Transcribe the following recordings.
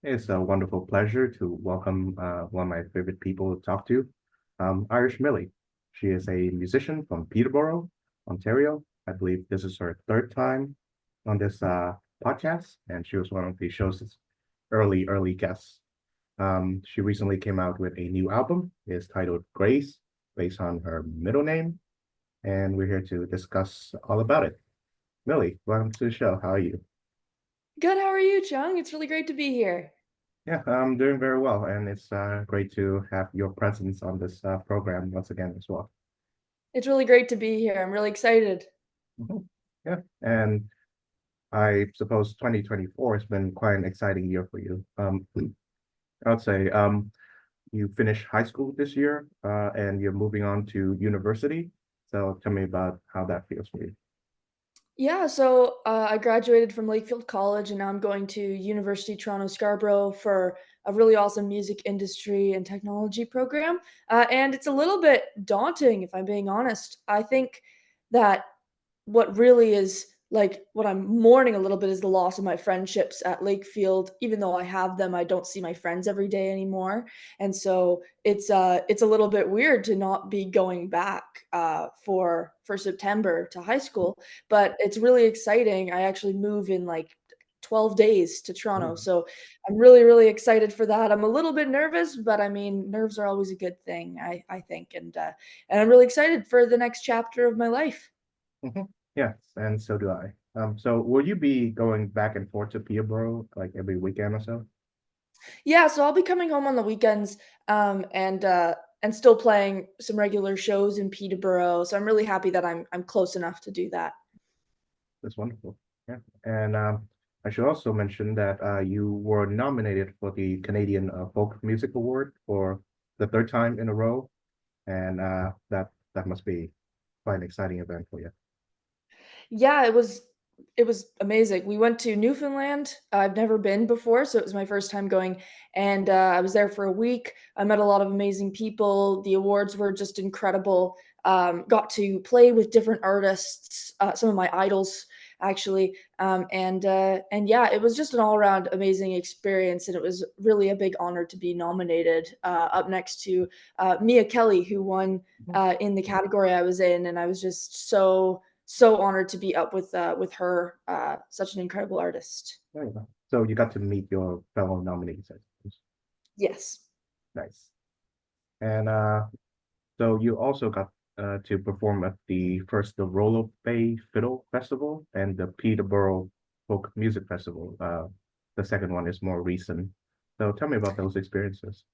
It's a wonderful pleasure to welcome one of my favorite people to talk to, Irish Millie. She is a musician from Peterborough, Ontario. I believe this is her third time on this podcast, and she was one of the show's early guests. She recently came out with a new album. It's titled Grace, based on her middle name, and we're here to discuss all about it. Millie, welcome to the show. How are you? Good, how are you, Chung? It's really great to be here. Yeah, I'm doing very well, and it's great to have your presence on this program once again as well. It's really great to be here. I'm really excited. Mhm. Yeah, and I suppose 2024 has been quite an exciting year for you. I would say you finished high school this year, and you're moving on to university. So tell me about how that feels for you. Yeah, so I graduated from Lakefield College and now I'm going to University Toronto Scarborough for a really awesome music industry and technology program. And it's a little bit daunting, if I'm being honest. I think that what really is like what I'm mourning a little bit is the loss of my friendships at Lakefield. Even though I have them, I don't see my friends every day anymore. And so it's a little bit weird to not be going back for September to high school, but it's really exciting. I actually move in like 12 days to Toronto. Mm. So I'm really, really excited for that. I'm a little bit nervous, but I mean, nerves are always a good thing, I think. And I'm really excited for the next chapter of my life. Mhm. Yes, and so do I. So will you be going back and forth to Peterborough like every weekend or so? Yeah, so I'll be coming home on the weekends, and still playing some regular shows in Peterborough. So I'm really happy that I'm close enough to do that. That's wonderful. Yeah. And I should also mention that you were nominated for the Canadian Folk Music Award for the third time in a row, and that must be quite an exciting event for you. Yeah, it was amazing. We went to Newfoundland. I've never been before, so it was my first time going, and I was there for a week. I met a lot of amazing people. The awards were just incredible. Got to play with different artists, some of my idols actually, and yeah, it was just an all around amazing experience, and it was really a big honor to be nominated up next to Mia Kelly, who won Mhm. in the category I was in, and I was just so honored to be up with her, such an incredible artist. There you go. So you got to meet your fellow nominees. I suppose. Yes. Nice. And so you also got to perform at the Roller Bay Fiddle Festival and the Peterborough Folk Music Festival. The second one is more recent. So tell me about those experiences.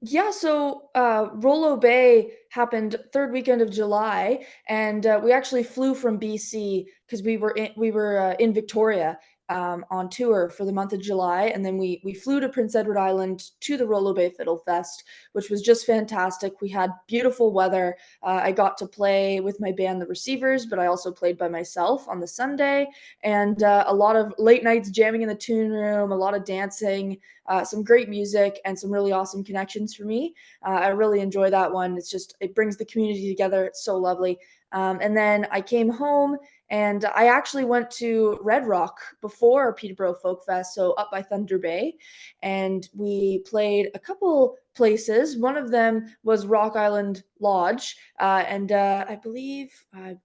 Yeah, so Rolo Bay happened third weekend of July, and we actually flew from BC because we were in Victoria on tour for the month of July, and then we flew to Prince Edward Island to the Rolo Bay Fiddle Fest, which was just fantastic. We had beautiful weather. I got to play with my band, The Receivers, but I also played by myself on the Sunday, and a lot of late nights jamming in the tune room, a lot of dancing, some great music and some really awesome connections for me. I really enjoy that one. It brings the community together. It's so lovely. And then I came home and I actually went to Red Rock before Peterborough Folk Fest, so up by Thunder Bay, and we played a couple places. One of them was Rock Island Lodge, and I believe I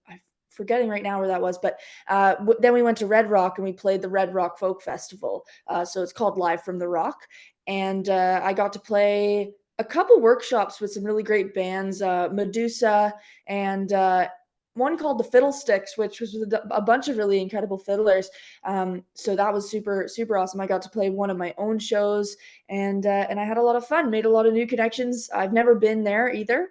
forgetting right now where that was, but then we went to Red Rock and we played the Red Rock Folk Festival. So it's called Live from the Rock. And I got to play a couple workshops with some really great bands, Medusa and one called the Fiddlesticks, which was with a bunch of really incredible fiddlers. So that was super super awesome. I got to play one of my own shows, and I had a lot of fun. Made a lot of new connections. I've never been there either.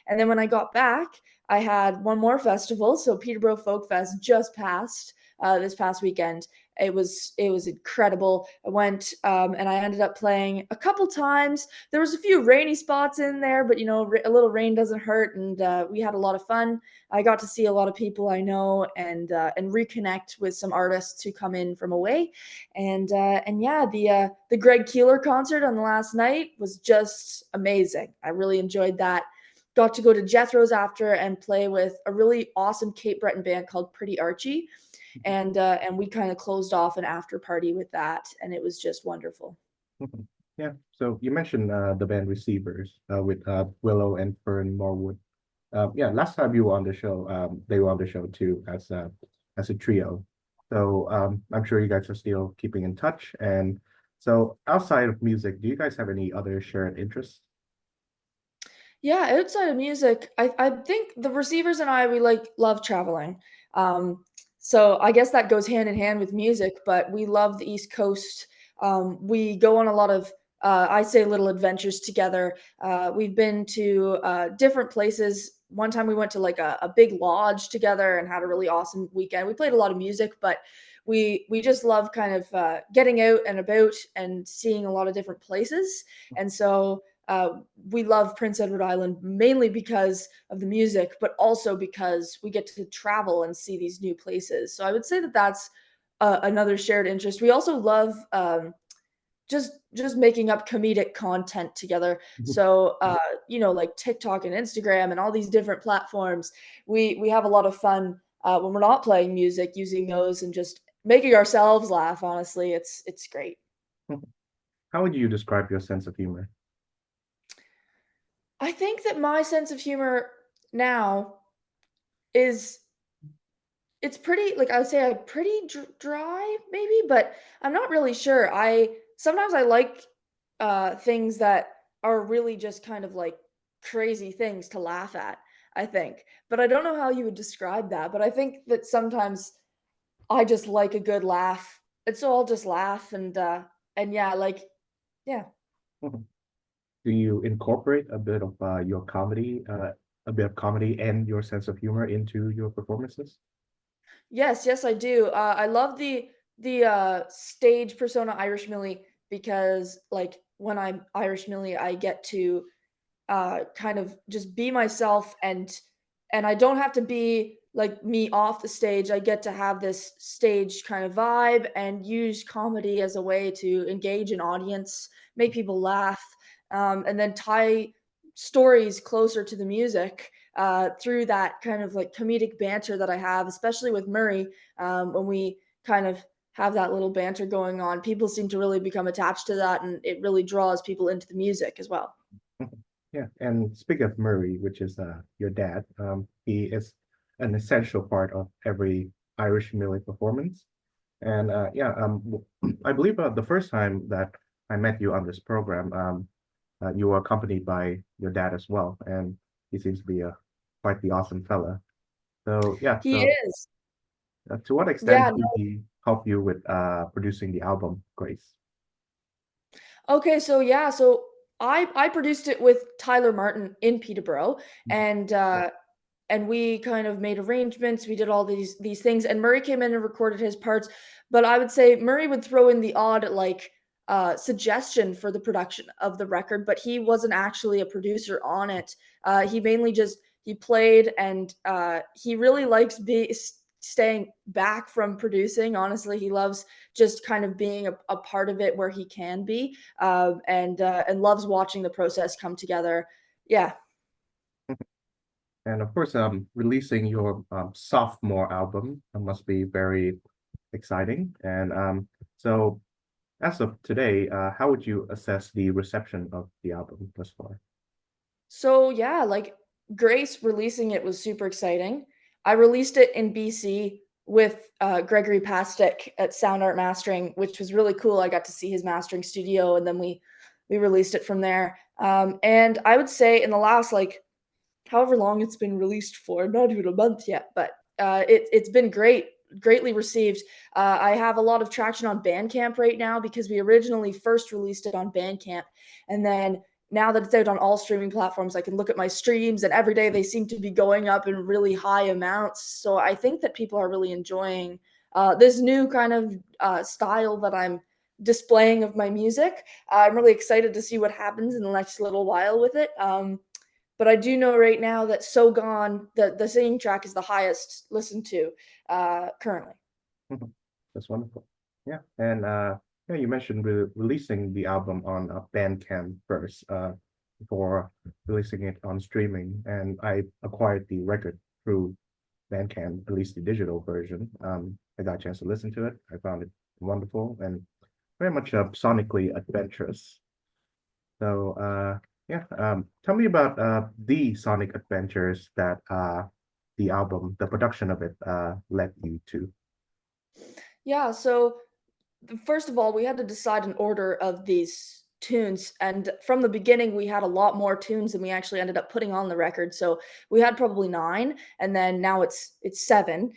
And then when I got back, I had one more festival. So Peterborough Folk Fest just passed this past weekend. It was incredible. I went and I ended up playing a couple times. There was a few rainy spots in there, but a little rain doesn't hurt, and we had a lot of fun. I got to see a lot of people I know and reconnect with some artists who come in from away, and yeah, the Greg Keeler concert on the last night was just amazing. I really enjoyed that. Got to go to Jethro's after and play with a really awesome Cape Breton band called Pretty Archie, and we kind of closed off an after party with that, and it was just wonderful. Mhm. Yeah. So you mentioned the band Receivers with Willow and Fern Morwood. Yeah, last time you were on the show, they were on the show too as a trio. So I'm sure you guys are still keeping in touch. And so outside of music, do you guys have any other shared interests? Yeah, outside of music, I think the Receivers and I, we, like, love traveling. Um, so I guess that goes hand in hand with music, but we love the East Coast. We go on a lot of, I say little adventures together. We've been to, different places. One time we went to, like, a big lodge together and had a really awesome weekend. We played a lot of music, but we just love kind of, getting out and about and seeing a lot of different places, and so we love Prince Edward Island mainly because of the music, but also because we get to travel and see these new places. So I would say that that's another shared interest. We also love just making up comedic content together. So like TikTok and Instagram and all these different platforms, we have a lot of fun when we're not playing music, using those and just making ourselves laugh. Honestly, it's great. How would you describe your sense of humor? I think that my sense of humor now is it's pretty like I would say I'm pretty dry maybe, but I'm not really sure. I sometimes I like things that are really just kind of like crazy things to laugh at, I think. But I don't know how you would describe that, but I think that sometimes I just like a good laugh. And so I'll just laugh and yeah, like yeah. Mhm. Do you incorporate a bit of your comedy, a bit of comedy and your sense of humor into your performances? Yes, yes, I do. I love the stage persona Irish Millie because like when I'm Irish Millie, I get to kind of just be myself and I don't have to be like me off the stage. I get to have this stage kind of vibe and use comedy as a way to engage an audience, make people laugh, and then tie stories closer to the music through that kind of like comedic banter that I have, especially with Murray, when we kind of have that little banter going on. People seem to really become attached to that, and it really draws people into the music as well. Mhm. Yeah, and speaking of Murray, which is your dad, he is an essential part of every Irish Millie performance. And yeah, I believe the first time that I met you on this program, you were accompanied by your dad as well, and he seems to be a quite the awesome fella. So yeah, He so is. to what extent Yeah, did he help you with producing the album, Grace? okay, so yeah, so I produced it with Tyler Martin in Peterborough, Mhm. and we kind of made arrangements. We did all these things, and Murray came in and recorded his parts. But I would say Murray would throw in the odd like suggestion for the production of the record, but he wasn't actually a producer on it. He mainly just he played, and he really likes staying back from producing. Honestly, he loves just kind of being a part of it where he can be, and loves watching the process come together. Yeah. And of course, releasing your sophomore album must be very exciting. And so, as of today, how would you assess the reception of the album thus far? So yeah, like Grace releasing it was super exciting. I released it in BC with Gregory Pastic at Sound Art Mastering, which was really cool. I got to see his mastering studio, and then we released it from there. And I would say in the last like however long it's been released for, not even a month yet, but it's been greatly received. I have a lot of traction on Bandcamp right now because we originally first released it on Bandcamp, and then now that it's out on all streaming platforms, I can look at my streams, and every day they seem to be going up in really high amounts. So I think that people are really enjoying this new kind of style that I'm displaying of my music. I'm really excited to see what happens in the next little while with it. But I do know right now that "So Gone," the singing track, is the highest listened to currently. Mhm. That's wonderful. Yeah, and yeah, you mentioned releasing the album on Bandcamp first, before releasing it on streaming, and I acquired the record through Bandcamp, at least the digital version. I got a chance to listen to it. I found it wonderful, and very much sonically adventurous. So yeah, tell me about the sonic adventures that the album, the production of it led you to. Yeah, so first of all, we had to decide an order of these tunes, and from the beginning, we had a lot more tunes than we actually ended up putting on the record. So we had probably 9, and then now it's 7.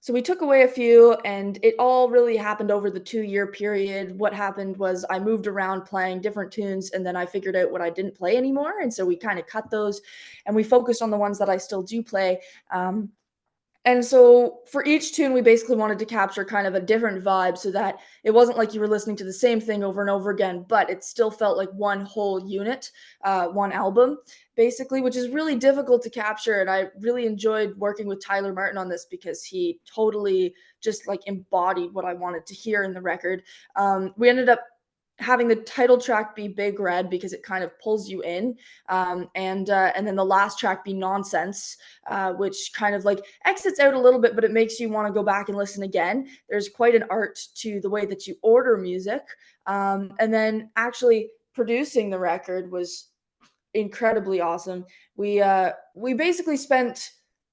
So we took away a few, and it all really happened over the 2-year period. What happened was I moved around playing different tunes, and then I figured out what I didn't play anymore, and so we kind of cut those, and we focused on the ones that I still do play. And so for each tune, we basically wanted to capture kind of a different vibe so that it wasn't like you were listening to the same thing over and over again, but it still felt like one whole unit, one album, basically, which is really difficult to capture. And I really enjoyed working with Tyler Martin on this because he totally just like embodied what I wanted to hear in the record. We ended up having the title track be Big Red because it kind of pulls you in, and then the last track be Nonsense, which kind of like exits out a little bit, but it makes you want to go back and listen again. There's quite an art to the way that you order music. And then actually producing the record was incredibly awesome. We basically spent,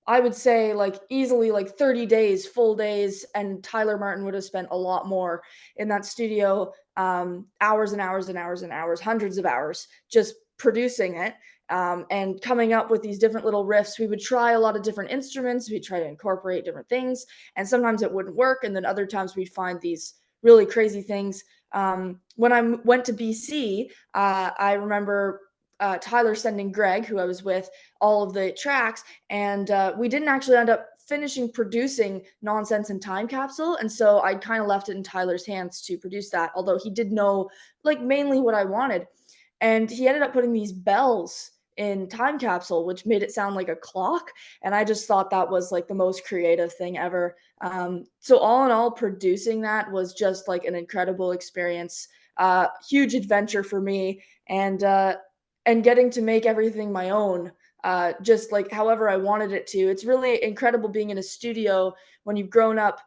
I would say, like easily like 30 days, full days, and Tyler Martin would have spent a lot more in that studio, hours and hours and hours and hours, hundreds of hours just producing it. And coming up with these different little riffs. We would try a lot of different instruments. We'd try to incorporate different things, and sometimes it wouldn't work. And then other times we'd find these really crazy things. When I went to BC, I remember Tyler sending Greg, who I was with, all of the tracks, and we didn't actually end up finishing producing Nonsense and Time Capsule, and so I kind of left it in Tyler's hands to produce that. Although he did know like mainly what I wanted, and he ended up putting these bells in Time Capsule, which made it sound like a clock, and I just thought that was like the most creative thing ever. So all in all, producing that was just like an incredible experience, huge adventure for me, and getting to make everything my own, just like however I wanted it to. It's really incredible being in a studio when you've grown up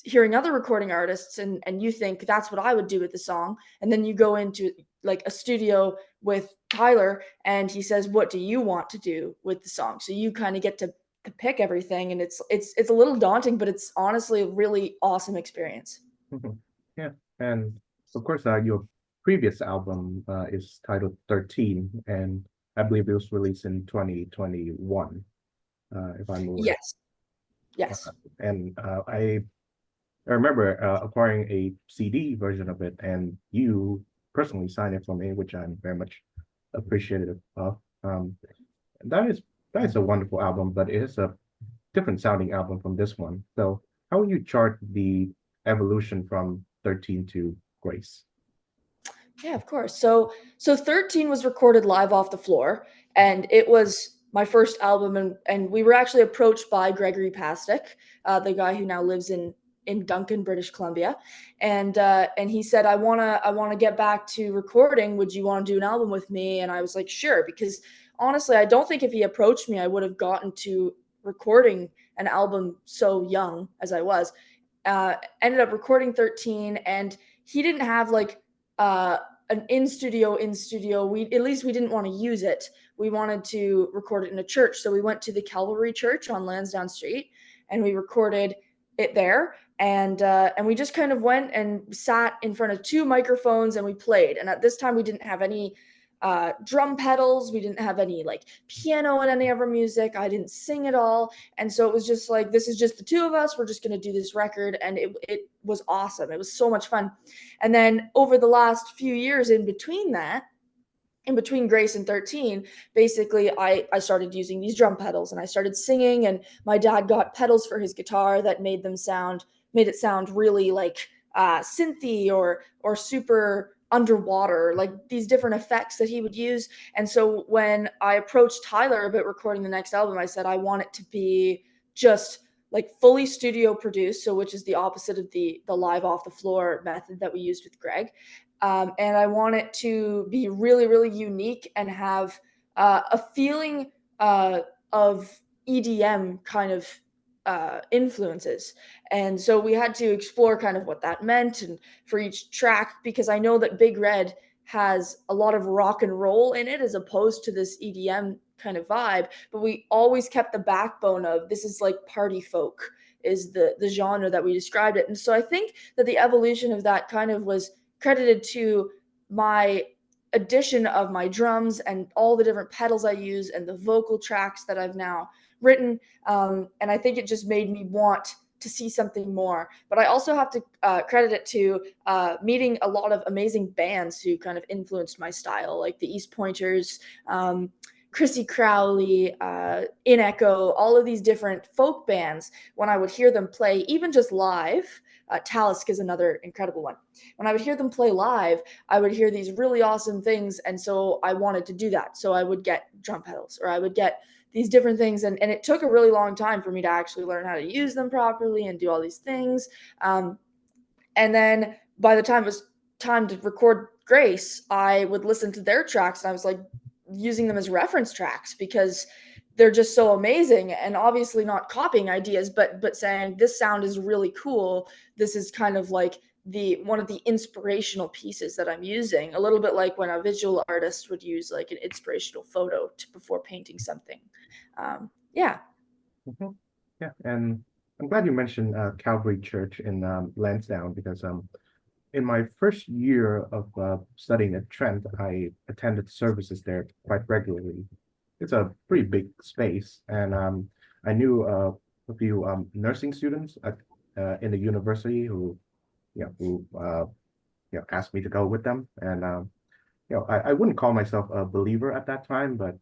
hearing other recording artists, and you think that's what I would do with the song, and then you go into like a studio with Tyler and he says, what do you want to do with the song? So you kind of get to pick everything, and it's a little daunting, but it's honestly a really awesome experience. Mhm. Yeah, and of course, your previous album is titled 13, and I believe it was released in 2021, if I'm aware. Yes. Yes. And I remember acquiring a CD version of it, and you personally signed it for me, which I'm very much appreciative of. That is that is a wonderful album, but it is a different sounding album from this one. So, how would you chart the evolution from 13 to Grace? Yeah, of course. So 13 was recorded live off the floor, and it was my first album, and we were actually approached by Gregory Pastic, the guy who now lives in Duncan, British Columbia, and he said, I wanna get back to recording. Would you want to do an album with me? And I was like, sure, because honestly, I don't think if he approached me, I would have gotten to recording an album so young as I was. Ended up recording 13, and he didn't have like uh an in studio. We at least we didn't want to use it. We wanted to record it in a church, so we went to the Calvary Church on Lansdowne Street, and we recorded it there. And we just kind of went and sat in front of 2 microphones, and we played. And at this time, we didn't have any drum pedals. We didn't have any like piano in any of our music. I didn't sing at all, and so it was just like, this is just the 2 of us. We're just going to do this record, and it was awesome. It was so much fun. And then over the last few years in between that, in between Grace and 13, basically I started using these drum pedals, and I started singing, and my dad got pedals for his guitar that made it sound really like synthy or super underwater, like these different effects that he would use. And so when I approached Tyler about recording the next album, I said I want it to be just like fully studio produced, so which is the opposite of the live off the floor method that we used with Greg. And I want it to be really, really unique and have a feeling of EDM kind of influences. And so we had to explore kind of what that meant and for each track, because I know that Big Red has a lot of rock and roll in it as opposed to this EDM kind of vibe, but we always kept the backbone of this is like party folk is the genre that we described it. And so I think that the evolution of that kind of was credited to my addition of my drums and all the different pedals I use and the vocal tracks that I've now written. And I think it just made me want to see something more. But I also have to credit it to meeting a lot of amazing bands who kind of influenced my style, like the East Pointers, Chrissy Crowley, In Echo, all of these different folk bands. When I would hear them play, even just live, Talisk is another incredible one. When I would hear them play live, I would hear these really awesome things. And so I wanted to do that. So I would get drum pedals or I would get these different things. And it took a really long time for me to actually learn how to use them properly and do all these things. And then by the time it was time to record Grace, I would listen to their tracks and I was like using them as reference tracks because they're just so amazing, and obviously not copying ideas, but saying this sound is really cool. This is kind of like the one of the inspirational pieces that I'm using, a little bit like when a visual artist would use like an inspirational photo before painting something. Yeah. Mhm. Yeah, and I'm glad you mentioned Calvary Church in Lansdowne because in my first year of studying at Trent, I attended services there quite regularly. It's a pretty big space, and I knew a few nursing students in the university who, asked me to go with them. And I wouldn't call myself a believer at that time, but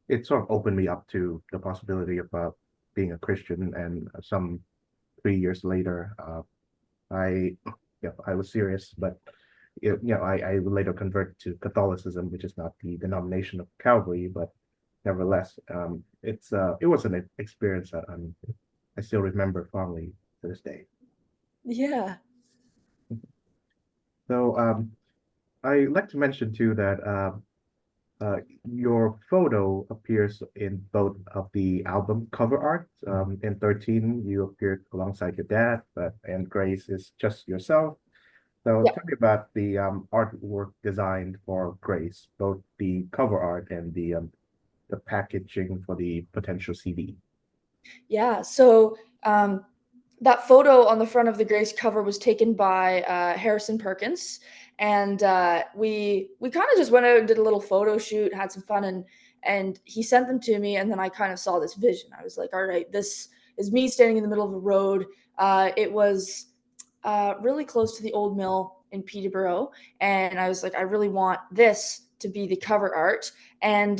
it sort of opened me up to the possibility of being a Christian. And some 3 years later, I I was serious, but I later converted to Catholicism, which is not the denomination of Calvary, but nevertheless, it was an experience that I still remember fondly to this day. Yeah. So I like to mention too that your photo appears in both of the album cover art. In 13, you appeared alongside your dad, but and Grace is just yourself. So Yeah. tell me about the artwork designed for Grace, both the cover art and the packaging for the potential CD. Yeah. So that photo on the front of the Grace cover was taken by Harrison Perkins, and we kind of just went out and did a little photo shoot, had some fun, and he sent them to me, and then I kind of saw this vision. I was like, all right, this is me standing in the middle of the road. It was really close to the old mill in Peterborough, and I was like, I really want this to be the cover art. And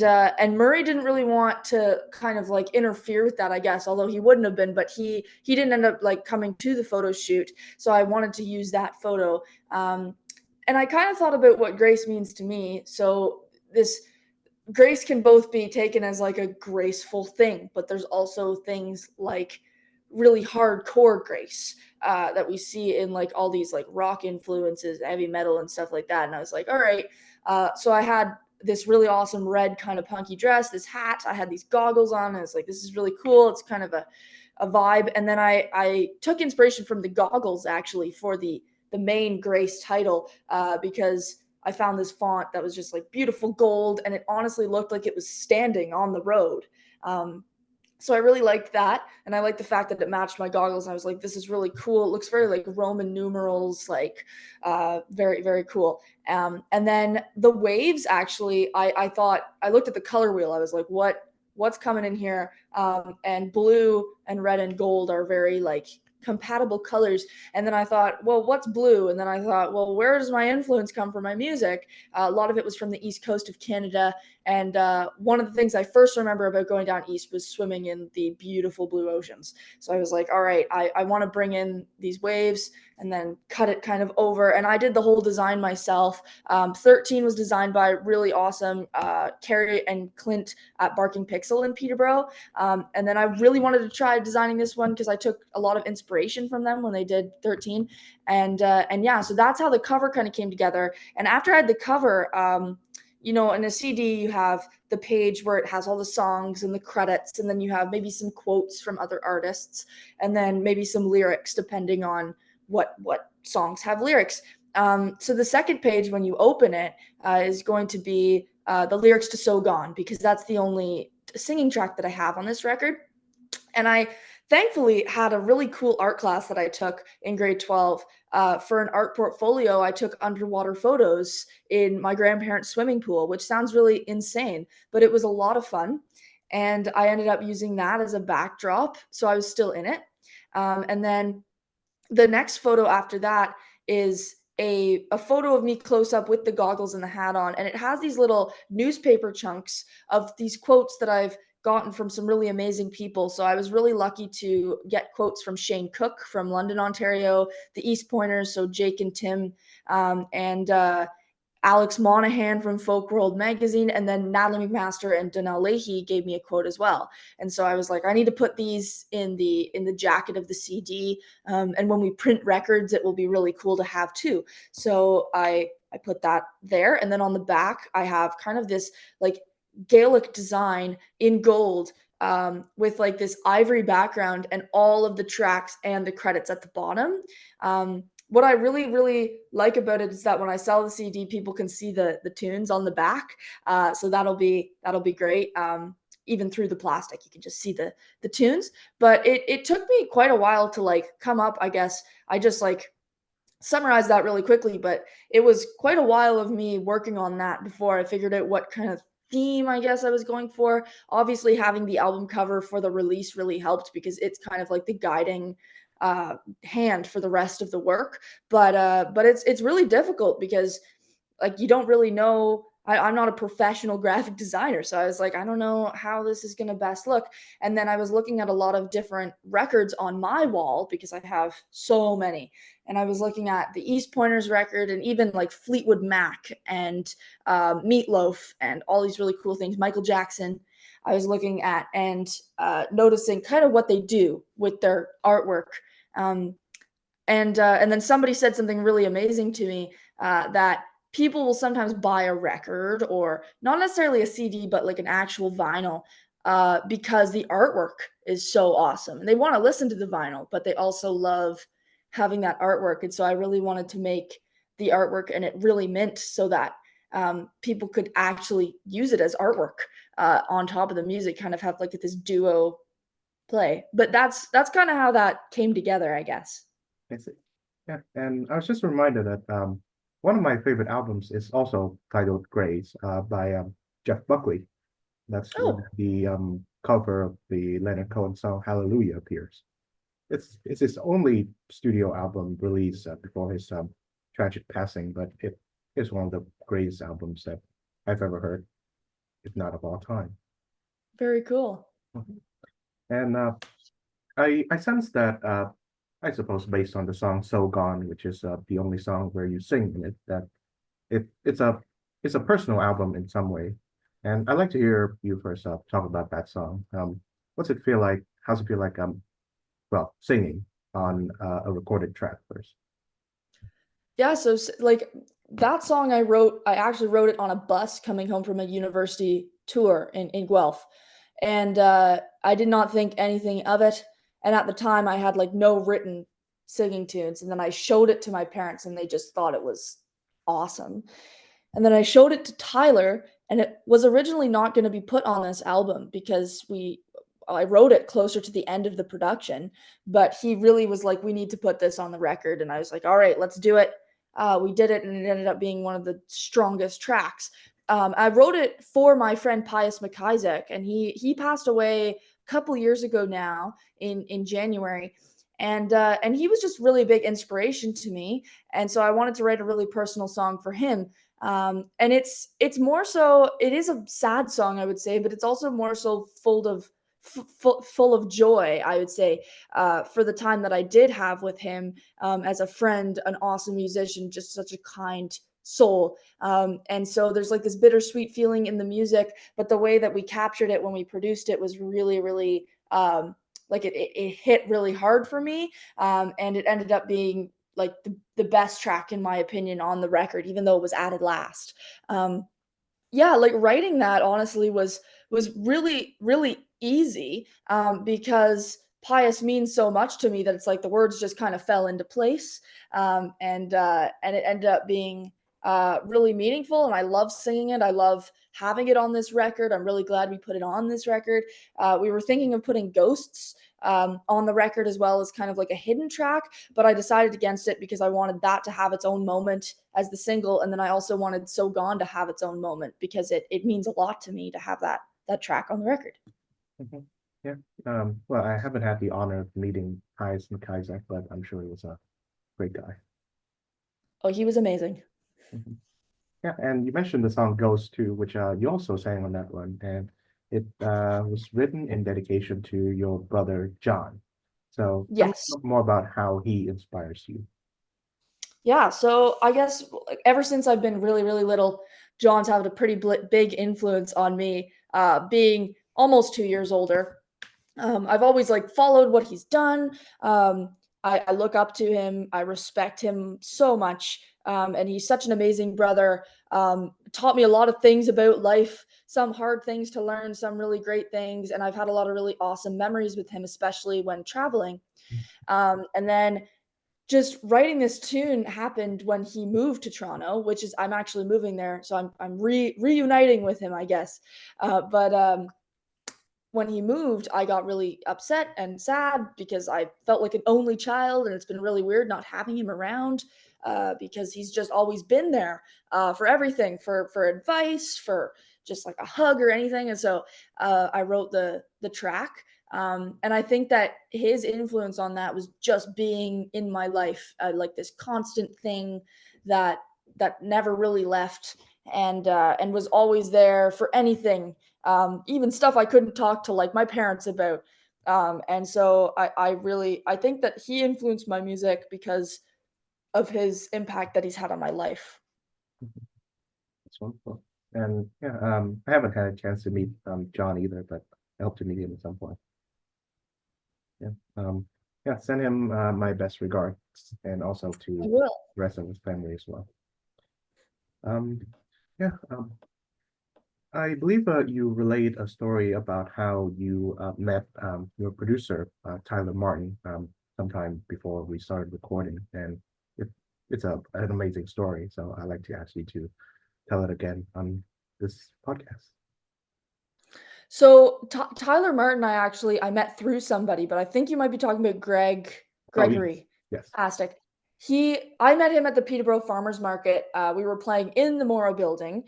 Murray didn't really want to kind of like interfere with that, I guess, although he wouldn't have been, but he didn't end up like coming to the photo shoot, so I wanted to use that photo. And I kind of thought about what grace means to me. So this grace can both be taken as like a graceful thing, but there's also things like really hardcore grace that we see in like all these like rock influences, heavy metal and stuff like that. And I was like, all right. So I had this really awesome red kind of punky dress, this hat. I had these goggles on. And I was like, this is really cool. It's kind of a vibe. And then I took inspiration from the goggles actually for the main grace title because I found this font that was just like beautiful gold, and it honestly looked like it was standing on the road. Um, so I really liked that, and I liked the fact that it matched my goggles. And I was like, "This is really cool. It looks very like Roman numerals, like very very cool." And then the waves, actually, I thought I looked at the color wheel. I was like, "What's coming in here?" And blue and red and gold are very like compatible colors. And then I thought, well, what's blue? And then I thought, well, where does my influence come from my music? A lot of it was from the east coast of Canada. And one of the things I first remember about going down east was swimming in the beautiful blue oceans. So I was like, all right, I want to bring in these waves and then cut it kind of over. And I did the whole design myself. 13 was designed by really awesome Carrie and Clint at Barking Pixel in Peterborough. And then I really wanted to try designing this one because I took a lot of inspiration from them when they did 13. And yeah, so that's how the cover kind of came together. And after I had the cover, in a CD, you have the page where it has all the songs and the credits, and then you have maybe some quotes from other artists, and then maybe some lyrics depending on what songs have lyrics. So the second page, when you open it, is going to be the lyrics to "So Gone" because that's the only singing track that I have on this record. And I thankfully had a really cool art class that I took in grade 12. For an art portfolio, I took underwater photos in my grandparents' swimming pool, which sounds really insane, but it was a lot of fun. And I ended up using that as a backdrop. So I was still in it. And then the next photo after that is a photo of me close up with the goggles and the hat on, and it has these little newspaper chunks of these quotes that I've gotten from some really amazing people. So I was really lucky to get quotes from Shane Cook from London, Ontario, the East Pointers, so Jake and Tim, and Alex Monahan from Folk World Magazine, and then Natalie McMaster and Donnell Leahy gave me a quote as well. And so I was like, I need to put these in the jacket of the CD, and when we print records, it will be really cool to have too. So I put that there, and then on the back, I have kind of this like Gaelic design in gold, with like this ivory background and all of the tracks and the credits at the bottom. What I really, really like about it is that when I sell the CD, people can see the tunes on the back. So that'll be great. Even through the plastic, you can just see the tunes. But it took me quite a while to like come up. I guess I just like summarize that really quickly, but it was quite a while of me working on that before I figured out what kind of theme I guess I was going for. Obviously, having the album cover for the release really helped because it's kind of like the guiding hand for the rest of the work. But it's really difficult because like you don't really know. I'm not a professional graphic designer, so I was like, I don't know how this is going to best look. And then I was looking at a lot of different records on my wall because I have so many. And I was looking at the East Pointers record and even like Fleetwood Mac and Meatloaf and all these really cool things. Michael Jackson. I was looking at and noticing kind of what they do with their artwork. Um, and then somebody said something really amazing to me, that people will sometimes buy a record or not necessarily a CD, but like an actual vinyl, because the artwork is so awesome. And they want to listen to the vinyl, but they also love having that artwork. And so I really wanted to make the artwork and it really mint so that people could actually use it as artwork, on top of the music, kind of have like this duo play. But that's kind of how that came together, I guess. I see. Yeah, and I was just reminded that one of my favorite albums is also titled Grace by Jeff Buckley. That's where Oh, the cover of the Leonard Cohen song Hallelujah appears. It's his only studio album release before his tragic passing, but it is one of the greatest albums that I've ever heard, if not of all time. very cool. Mhm. And I sense that I suppose based on the song "So Gone," which is the only song where you sing in it, that it's a personal album in some way. And I'd like to hear you first talk about that song. What's it feel like? How's it feel like? Well, singing on a recorded track first. Yeah, so like that song I actually wrote it on a bus coming home from a university tour in Guelph. And I did not think anything of it. And at the time I had like no written singing tunes. And then I showed it to my parents and they just thought it was awesome. And then I showed it to Tyler, and it was originally not going to be put on this album because I wrote it closer to the end of the production, but he really was like, "We need to put this on the record," and I was like, "All right, let's do it." We did it, and it ended up being one of the strongest tracks. I wrote it for my friend Pius McIsaac, and he passed away a couple years ago now in January, and he was just really big inspiration to me, and so I wanted to write a really personal song for him. And it's more so it is a sad song, I would say, but it's also more so full of joy, I would say, for the time that I did have with him, as a friend, an awesome musician, just such a kind soul. And so there's like this bittersweet feeling in the music, but the way that we captured it when we produced it was really, really, like it hit really hard for me. And it ended up being like the best track in my opinion on the record, even though it was added last. Um, Yeah, like, writing that honestly was really, really easy, because pious means so much to me that it's like the words just kind of fell into place, and it ended up being, really meaningful, and I love singing it, I love having it on this record, I'm really glad we put it on this record. We were thinking of putting Ghosts, on the record as well as kind of like a hidden track, but I decided against it because I wanted that to have its own moment as the single, and then I also wanted So Gone to have its own moment because it means a lot to me to have that track on the record. Mhm. Yeah. Well, I haven't had the honor of meeting Kais and Kaiser, but I'm sure he was a great guy. Oh, he was amazing. Mhm. Yeah, and you mentioned the song Ghost too, which you also sang on that one, and it was written in dedication to your brother John. So tell me Yes. more about how he inspires you. Yeah, so I guess like, ever since I've been really, really little, John's had a pretty big influence on me. Being almost 2 years older, I've always like followed what he's done. I look up to him. I respect him so much, and he's such an amazing brother. Taught me a lot of things about life. Some hard things to learn, some really great things, and I've had a lot of really awesome memories with him, especially when traveling. And then just writing this tune happened when he moved to Toronto, which is I'm actually moving there, so I'm reuniting with him, I guess. But when he moved, I got really upset and sad because I felt like an only child, and it's been really weird not having him around because he's just always been there for everything, for advice, for just like a hug or anything. And so I wrote the track, and I think that his influence on that was just being in my life, like this constant thing that that never really left, and was always there for anything, even stuff I couldn't talk to like my parents about. And so I really I think that he influenced my music because of his impact that he's had on my life. That's wonderful. And yeah, I haven't had a chance to meet John either, but I hope to meet him at some point. Yeah. Yeah, send him my best regards and also I to will. the rest of his family as well. Um, yeah, I believe you relayed a story about how you met your producer, Tyler Martin, sometime before we started recording, and it, it's an amazing story. So I like to ask you to tell it again on this podcast. So Tyler Martin, I met through somebody, but I think you might be talking about Oh yes, Gregory yes. Astic. I met him at the Peterborough Farmers Market. We were playing in the Morrow building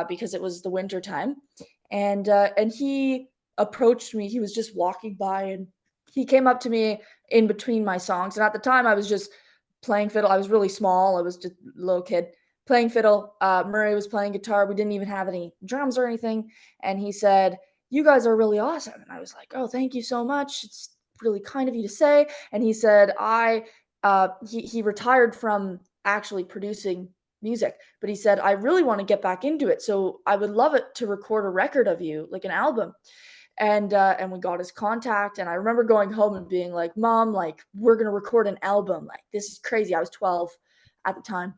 because it was the winter time, and he approached me. He was just walking by, and he came up to me in between my songs. And at the time, I was just playing fiddle. I was really small. I was just a little kid playing fiddle. Murray was playing guitar. We didn't even have any drums or anything. And he said, "You guys are really awesome." And I was like, "Oh, thank you so much. It's really kind of you to say." And he said, he retired from actually producing music, but he said, "I really want to get back into it. So I would love it to record a record of you, like an album." And we got his contact. And I remember going home and being like, "Mom, like, we're going to record an album. Like, this is crazy." I was 12 at the time.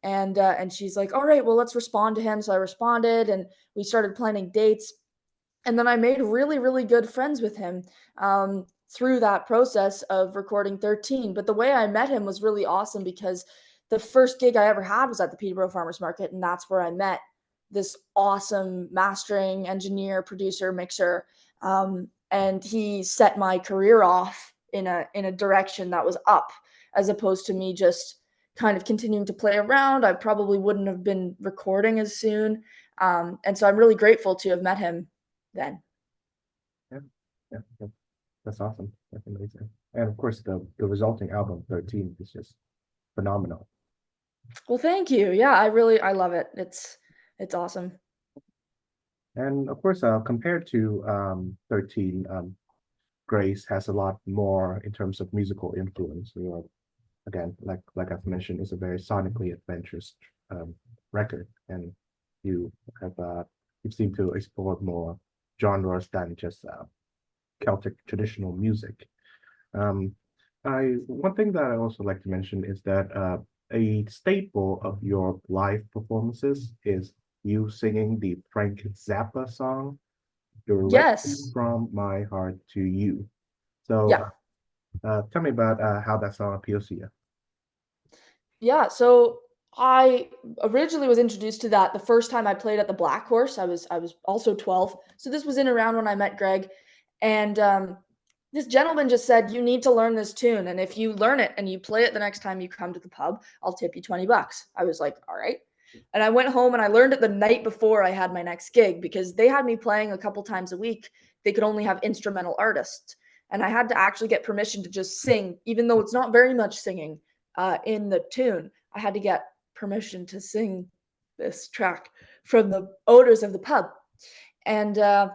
And she's like, "All right, well, let's respond to him." So I responded, and we started planning dates, and then I made really, really good friends with him through that process of recording 13. But the way I met him was really awesome because the first gig I ever had was at the Peterborough Farmers Market, and that's where I met this awesome mastering engineer, producer, mixer, and he set my career off in a direction that was up, as opposed to me just kind of continuing to play around. I probably wouldn't have been recording as soon, and so I'm really grateful to have met him then. Yeah, yeah, that's awesome. That's amazing. And of course, the resulting album 13 is just phenomenal. Well, thank you. Yeah, I love it. It's awesome. And of course, compared to 13, Grace has a lot more in terms of musical influence. You know, again, like I've mentioned, it's a very sonically adventurous um, record, and you have you seem to explore more genres than just Celtic traditional music. Um, I one thing that I also like to mention is that a staple of your live performances is you singing the Frank Zappa song directly Yes. from my heart to you. So, Yeah. tell me about how that song appeals to you. Yeah, so I originally was introduced to that the first time I played at the Black Horse. I was also 12. So this was in around when I met Greg. And this gentleman just said, "You need to learn this tune. And if you learn it and you play it the next time you come to the pub, I'll tip you 20 bucks." I was like, "All right." And I went home and I learned it the night before I had my next gig because they had me playing a couple times a week. They could only have instrumental artists. And I had to actually get permission to just sing, even though it's not very much singing in the tune. I had to get permission to sing this track from the owners of the pub. And uh,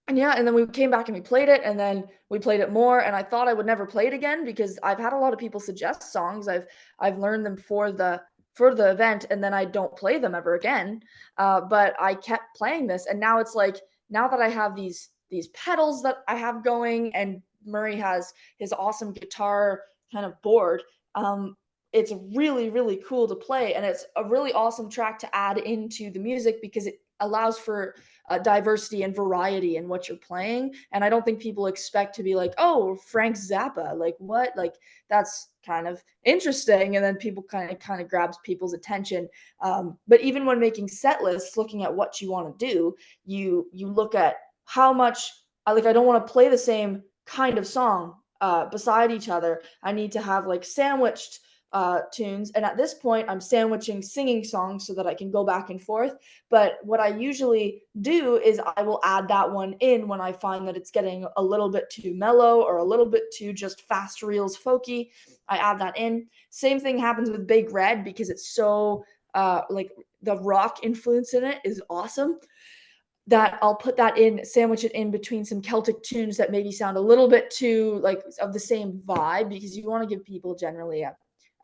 and yeah, and then we came back and we played it, and then we played it more. And I thought I would never play it again because I've had a lot of people suggest songs. I've learned them for the event, and then I don't play them ever again. But I kept playing this, and now it's like now that I have these pedals that I have going, and Murray has his awesome guitar kind of board. Um, it's really cool to play, and it's a really awesome track to add into the music because it allows for diversity and variety in what you're playing. And I don't think people expect to be like, "Oh, Frank Zappa, like what?" Like that's kind of interesting, and then people kind of grabs people's attention. But even when making set lists, looking at what you want to do, you look at how much. I don't want to play the same kind of song beside each other. I need to have like sandwiched tunes. And at this point, I'm sandwiching singing songs so that I can go back and forth. But what I usually do is I will add that one in when I find that it's getting a little bit too mellow or a little bit too just fast reels folky. I add that in. Same thing happens with Big Red because it's so like the rock influence in it is awesome that I'll put that in, sandwich it in between some Celtic tunes that maybe sound a little bit too like of the same vibe because you want to give people generally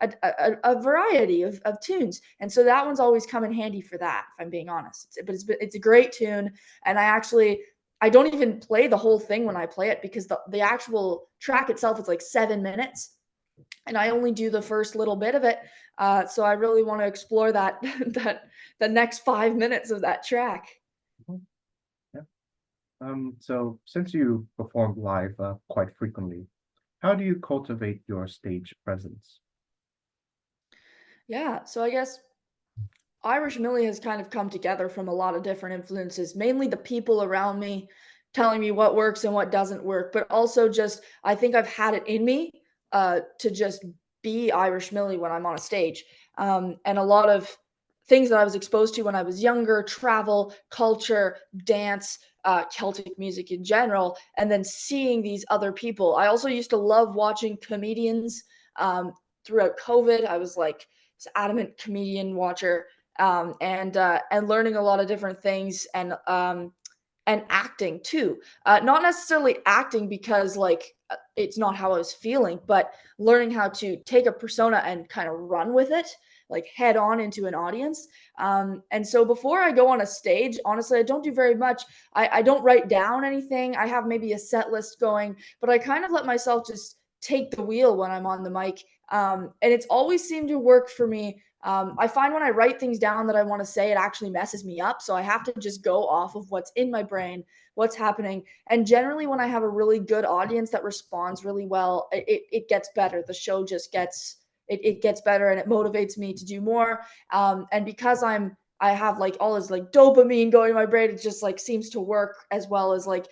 a variety of tunes. And so that one's always come in handy for that, if I'm being honest. It's a great tune. And I don't even play the whole thing when I play it because the actual track itself is like 7 minutes. And I only do the first little bit of it. So I really want to explore that that the next 5 minutes of that track. Mhm. Yeah. So since you perform live quite frequently, how do you cultivate your stage presence? Yeah, so I guess Irish Millie has kind of come together from a lot of different influences, mainly the people around me telling me what works and what doesn't work, but also just I think I've had it in me to just be Irish Millie when I'm on a stage. And a lot of things that I was exposed to when I was younger, travel, culture, dance, Celtic music in general, and then seeing these other people. I also used to love watching comedians throughout COVID. I was like this adamant comedian watcher and learning a lot of different things and acting too. Not necessarily acting because like it's not how I was feeling, but learning how to take a persona and kind of run with it, like head on into an audience. And so before I go on a stage, honestly, I don't do very much. I don't write down anything. I have maybe a set list going, but I kind of let myself just take the wheel when I'm on the mic. And it's always seemed to work for me. I find when I write things down that I want to say, it actually messes me up. So I have to just go off of what's in my brain, what's happening. And generally, when I have a really good audience that responds really well, it gets better. The show just it gets better and it motivates me to do more. And because I have like all this like dopamine going in my brain, it just like seems to work as well as like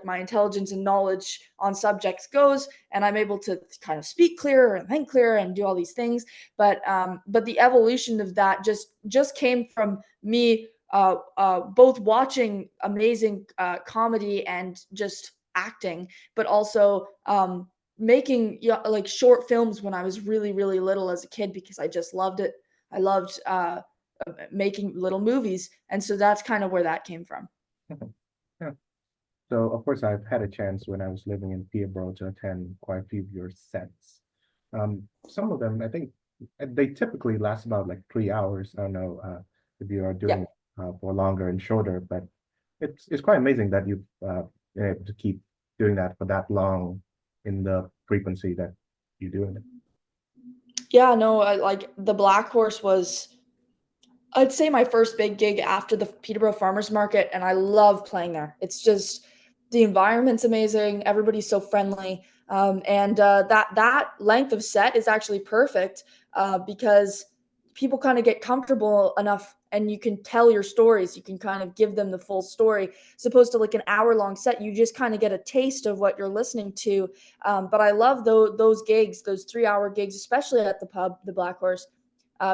my intelligence and knowledge on subjects goes, and I'm able to kind of speak clearer and think clearer and do all these things. But the evolution of that just came from me both watching amazing comedy and just acting, but also making like short films when I was really little as a kid because I just loved it. I loved making little movies, and so that's kind of where that came from. Yeah. So of course I've had a chance when I was living in Peterborough to attend quite a few of your sets. Some of them I think they typically last about like 3 hours. I don't know if you are Yeah. doing it for longer and shorter, but it's quite amazing that you've been able to keep doing that for that long in the frequency that you're doing it. Yeah, no, like the Black Horse was I'd say my first big gig after the Peterborough Farmers Market, and I love playing there. It's just the environment's amazing. Everybody's so friendly, and that length of set is actually perfect because people kind of get comfortable enough, and you can tell your stories. You can kind of give them the full story, as opposed to like an hour long set. You just kind of get a taste of what you're listening to. But I love those gigs, those 3 hour gigs, especially at the pub, the Black Horse,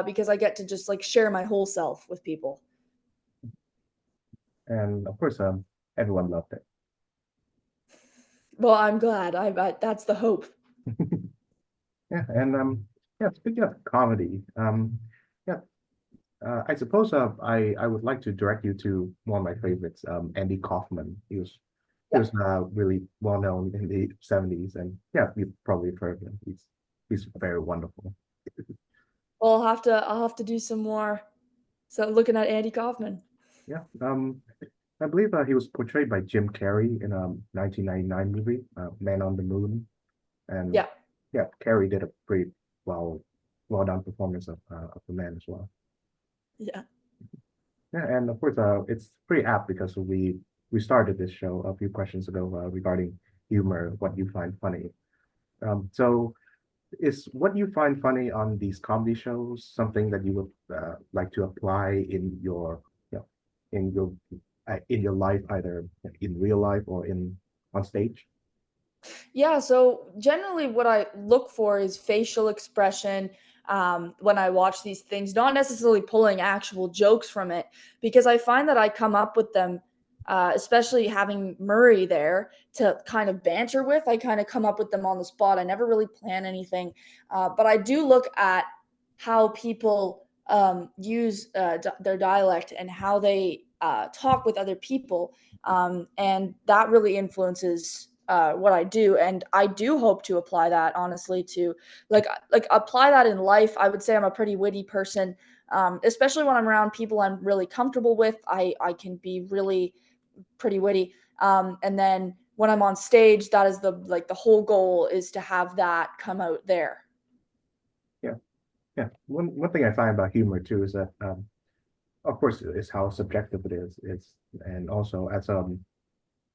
because I get to just like share my whole self with people. And of course, everyone loved it. Well, I'm glad. That's the hope. Yeah, and yeah, speaking of comedy, yeah, I suppose I would like to direct you to one of my favorites, Andy Kaufman. He Yeah. was really well known in the 70s, and yeah, you've probably heard of him. He's very wonderful. Well, I'll have to do some more. So looking at Andy Kaufman. Yeah, I believe he was portrayed by Jim Carrey in a 1999 movie, Man on the Moon, and Yeah. yeah, Carrey did a pretty well well done performance of the man as well. Yeah. Yeah, and of course, it's pretty apt because we started this show a few questions ago regarding humor, what you find funny. So is what you find funny on these comedy shows something that you would like to apply in your, you know, in your life, either in real life or in on stage? Yeah, so generally what I look for is facial expression when I watch these things, not necessarily pulling actual jokes from it, because I find that I come up with them, especially having Murray there to kind of banter with. I kind of come up with them on the spot. I never really plan anything, but I do look at how people use their dialect and how they talk with other people, and that really influences what I do. And I do hope to apply that honestly to like apply that in life. I would say I'm a pretty witty person, especially when I'm around people I'm really comfortable with. I can be really pretty witty, and then when I'm on stage, that is the whole goal is to have that come out there. Yeah, yeah. One thing I find about humor too is that of course is how subjective it is. It's and also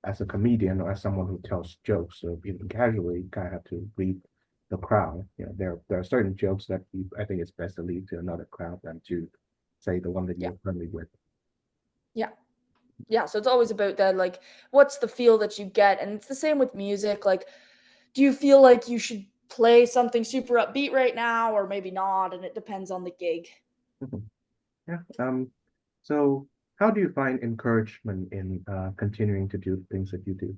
as a comedian or as someone who tells jokes, so even casually, you kind of have to read the crowd. You know, there are certain jokes that I think it's best to leave to another crowd than to say the one that Yeah, you're friendly with. yeah, yeah. So it's always about that, like, what's the feel that you get, and it's the same with music. Like, do you feel like you should play something super upbeat right now, or maybe not? And it depends on the gig. Mhm. Yeah. So how do you find encouragement in continuing to do things that you do?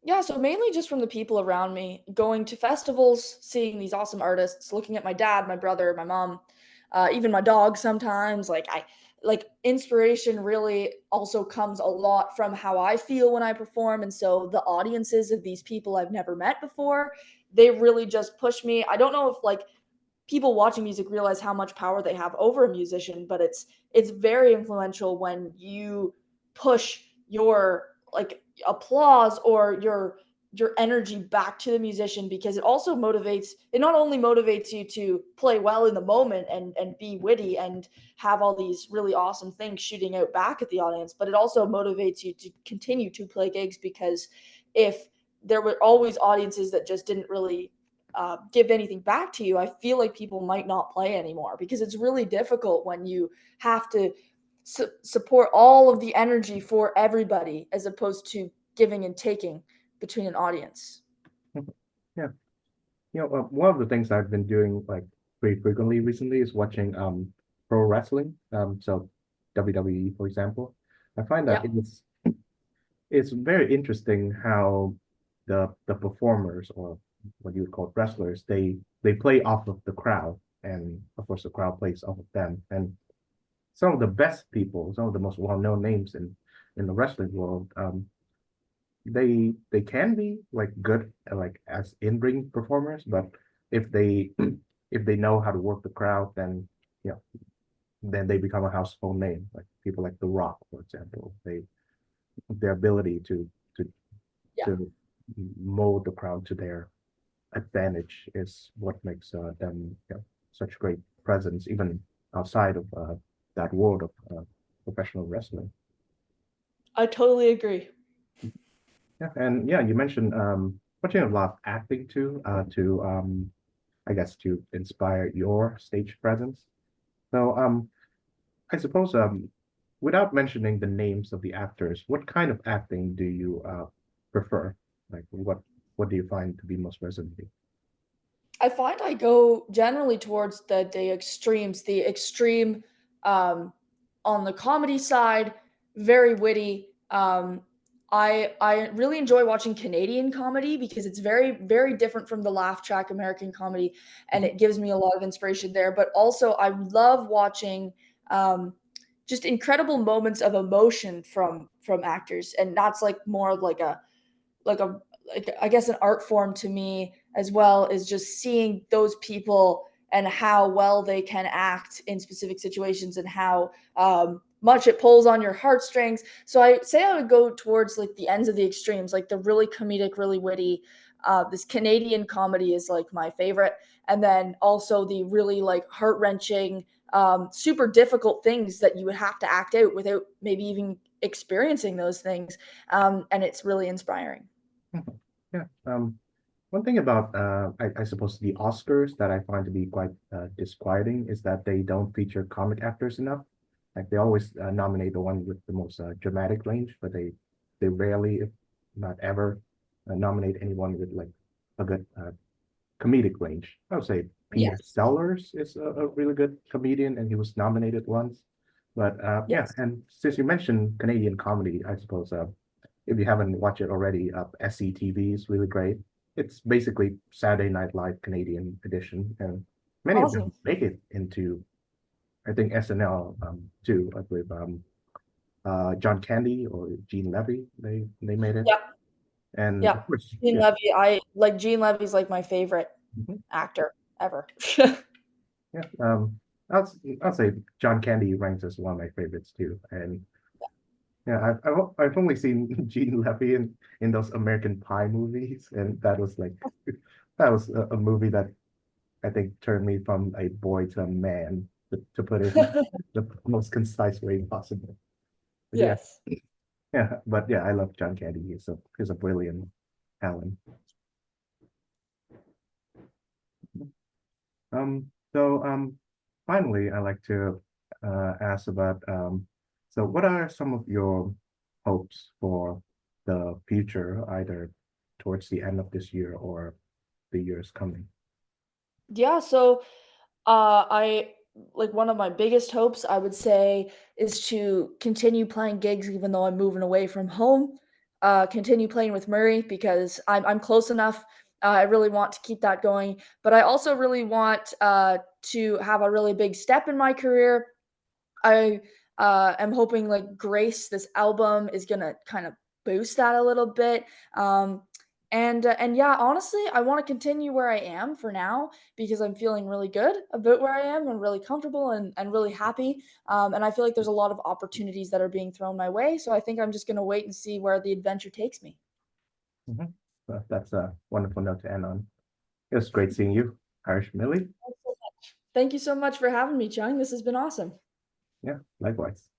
Yeah, so mainly just from the people around me, going to festivals, seeing these awesome artists, looking at my dad, my brother, my mom, even my dog sometimes. Like inspiration really also comes a lot from how I feel when I perform. And so the audiences of these people I've never met before, they really just push me. I don't know if like people watching music realize how much power they have over a musician, but it's very influential when you push your like applause or your energy back to the musician, because it also motivates, it not only motivates you to play well in the moment and be witty and have all these really awesome things shooting out back at the audience, but it also motivates you to continue to play gigs, because if there were always audiences that just didn't really give anything back to you, I feel like people might not play anymore, because it's really difficult when you have to support all of the energy for everybody as opposed to giving and taking between an audience. Yeah. One of the things I've been doing like pretty frequently recently is watching pro wrestling. So WWE, for example. I find that Yeah. it's very interesting how the performers, or what you would call wrestlers, they play off of the crowd, and of course the crowd plays off of them. And some of the best people, some of the most well-known names in the wrestling world, they can be like good like as in-ring performers, but if they if they know how to work the crowd, then you know then they become a household name. Like people like The Rock, for example, their ability to Yeah. to mold the crowd to their advantage is what makes them, such great presence, even outside of that world of professional wrestling. I totally agree. Yeah, and yeah, you mentioned watching a lot of acting too, to I guess to inspire your stage presence. So I suppose without mentioning the names of the actors, what kind of acting do you prefer? Like what do you find to be most resonating? I find I go generally towards the extremes. The extreme um, on the comedy side, very witty. I really enjoy watching Canadian comedy because it's very different from the laugh track American comedy, and Mhm. it gives me a lot of inspiration there. But also, I love watching um, just incredible moments of emotion from actors, and that's like more of like a like I guess an art form to me as well is just seeing those people and how well they can act in specific situations and how much it pulls on your heartstrings. So I say I would go towards like the ends of the extremes, like the really comedic, really witty. This Canadian comedy is like my favorite, and then also the really like heart wrenching, super difficult things that you would have to act out without maybe even experiencing those things, and it's really inspiring. Mhm. Yeah. One thing about I suppose the Oscars that I find to be quite disquieting is that they don't feature comic actors enough. Like they always nominate the one with the most dramatic range, but they rarely, if not ever, nominate anyone with like a good comedic range. I would say Peter Yes. Sellers is a really good comedian, and he was nominated once. But yeah, Yes. and since you mentioned Canadian comedy, I suppose if you haven't watched it already, SCTV is really great. It's basically Saturday Night Live Canadian edition, and many of them Awesome. make it into, I think, SNL too, like with John Candy or Gene Levy. They made it, Yeah. and Yeah. of course, Gene yeah. Levy, I like Gene Levy's like my favorite Mhm. actor ever. Yeah, I'll I'll say John Candy ranks as one of my favorites too. And yeah, I've only seen Gene Levy in those American Pie movies, and that was like that was a movie that I think turned me from a boy to a man, to put it in the most concise way possible. But yeah, Yes. but yeah, I love John Candy. He's a brilliant talent. Finally, I like to ask about so what are some of your hopes for the future, either towards the end of this year or the years coming? Yeah, so I like one of my biggest hopes I would say is to continue playing gigs even though I'm moving away from home. Continue playing with Murray because I'm close enough. I really want to keep that going, but I also really want to have a really big step in my career. I am hoping like Grace, this album is gonna kind of boost that a little bit. And yeah, honestly, I want to continue where I am for now because I'm feeling really good about where I am and really comfortable and really happy. And I feel like there's a lot of opportunities that are being thrown my way. So I think I'm just gonna wait and see where the adventure takes me. Mhm. That's a wonderful note to end on. It was great seeing you, Irish Millie. Thank you so much for having me, Chung. This has been awesome. Yeah, likewise.